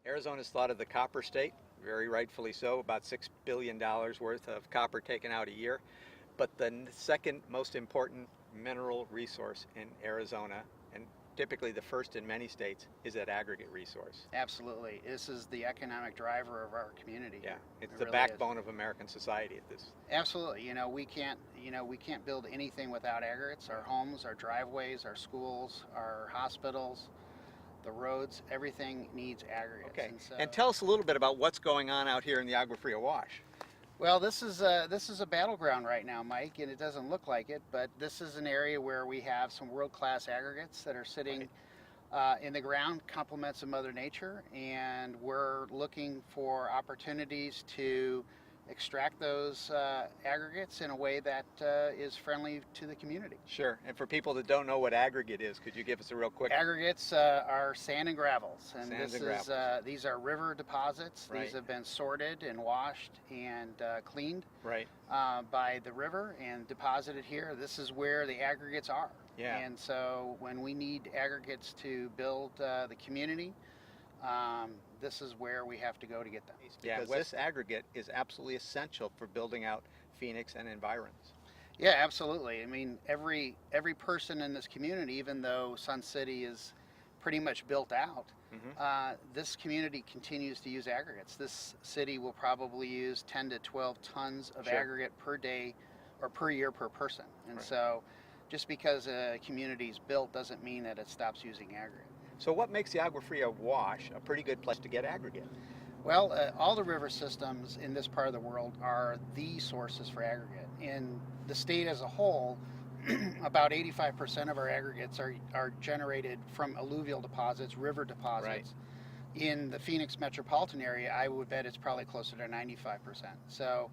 Arizona's thought of the copper state, very rightfully so, about $6 billion worth of copper taken out a year. But the second most important mineral resource in Arizona, and typically the first in many states, is that aggregate resource. Absolutely. This is the economic driver of our community. Yeah, it's It the really backbone of American society at this. Absolutely. We can't build anything without aggregates. Our homes, our driveways, our schools, our hospitals, the roads, everything needs aggregates. Okay, and tell us a little bit about what's going on out here in the Agua Fria Wash. Well, this is a battleground right now, Mike, and it doesn't look like it, but this is an area where we have some world-class aggregates that are sitting in the ground, complements of Mother Nature, and we're looking for opportunities to extract those aggregates in a way that is friendly to the community. Sure, and for people that don't know what aggregate is, could you give us a real quick? Aggregates are sand and gravels, and these are river deposits. Right. These have been sorted and washed and cleaned Right. by the river and deposited here. This is where the aggregates are. Yeah. And so when we need aggregates to build the community, this is where we have to go to get them. Because this aggregate is absolutely essential for building out Phoenix and environs. Yeah, absolutely. I mean, every person in this community, even though Sun City is pretty much built out, this community continues to use aggregates. This city will probably use 10 to 12 tons of aggregate per day or per year per person. And so just because a community is built doesn't mean that it stops using aggregate. So what makes the Agua Fria Wash a pretty good place to get aggregate? Well, all the river systems in this part of the world are the sources for aggregate. In the state as a whole, about 85% of our aggregates are generated from alluvial deposits, river deposits. Right. In the Phoenix metropolitan area, I would bet it's probably closer to 95%. So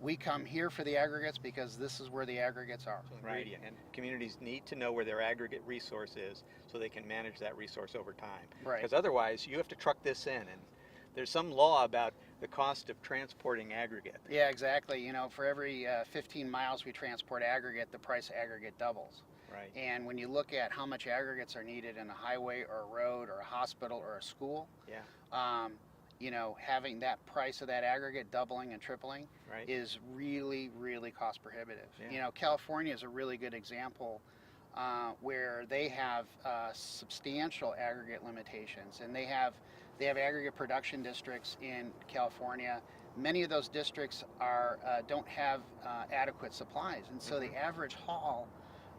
we come here for the aggregates because this is where the aggregates are. Right, and communities need to know where their aggregate resource is so they can manage that resource over time. Right. Because otherwise, you have to truck this in, and there's some law about the cost of transporting aggregate. Yeah, exactly. You know, for every 15 miles we transport aggregate, the price of aggregate doubles. Right. And when you look at how much aggregates are needed in a highway or a road or a hospital or a school, having that price of that aggregate doubling and tripling is really, really cost prohibitive. Yeah. California is a really good example where they have substantial aggregate limitations, and they have aggregate production districts in California. Many of those districts don't have adequate supplies, and so the average haul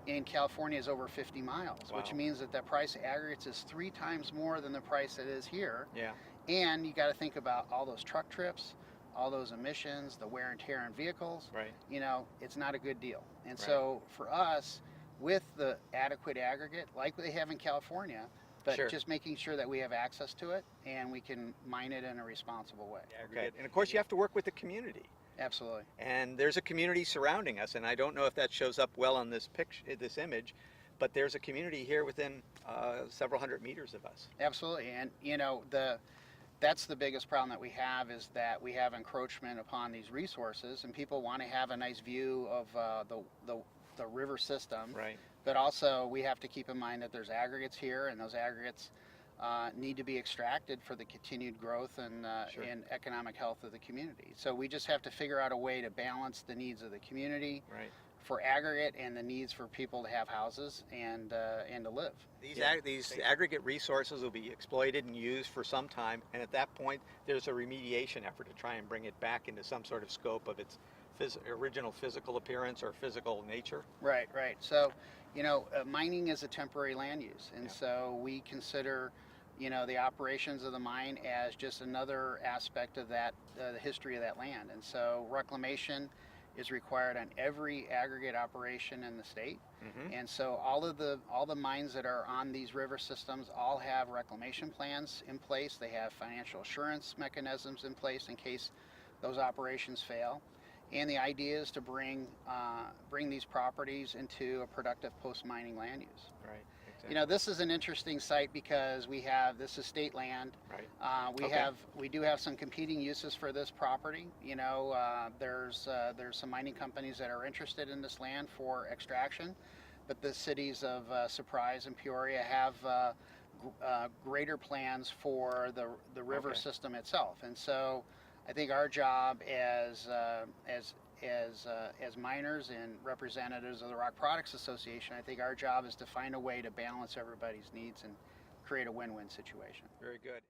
in California is over 50 miles, which means that the price of aggregates is 3 times more than the price it is here. Yeah. And you got to think about all those truck trips, all those emissions, the wear and tear on vehicles. Right. It's not a good deal. And so for us, with the adequate aggregate, like they have in California, but just making sure that we have access to it and we can mine it in a responsible way. Okay. And of course, you have to work with the community. Absolutely. And there's a community surrounding us, and I don't know if that shows up well on this picture, this image, but there's a community here within several hundred meters of us. Absolutely. And that's the biggest problem that we have, is that we have encroachment upon these resources, and people want to have a nice view of the river system. Right. But also we have to keep in mind that there's aggregates here, and those aggregates need to be extracted for the continued growth and economic health of the community. So we just have to figure out a way to balance the needs of the community for aggregate and the needs for people to have houses and to live. These aggregate resources will be exploited and used for some time, and at that point there's a remediation effort to try and bring it back into some sort of scope of its original physical appearance or physical nature. Right. So, mining is a temporary land use, and so we consider the operations of the mine as just another aspect of that, the history of that land. And so reclamation is required on every aggregate operation in the state. And so all the mines that are on these river systems all have reclamation plans in place. They have financial assurance mechanisms in place in case those operations fail. And the idea is to bring these properties into a productive post-mining land use. Right. Exactly. This is an interesting site because this is state land. Right. We do have some competing uses for this property. There's some mining companies that are interested in this land for extraction, but the cities of Surprise and Peoria have greater plans for the river Okay. system itself. And so I think our job as miners and representatives of the Rock Products Association, I think our job is to find a way to balance everybody's needs and create a win-win situation. Very good.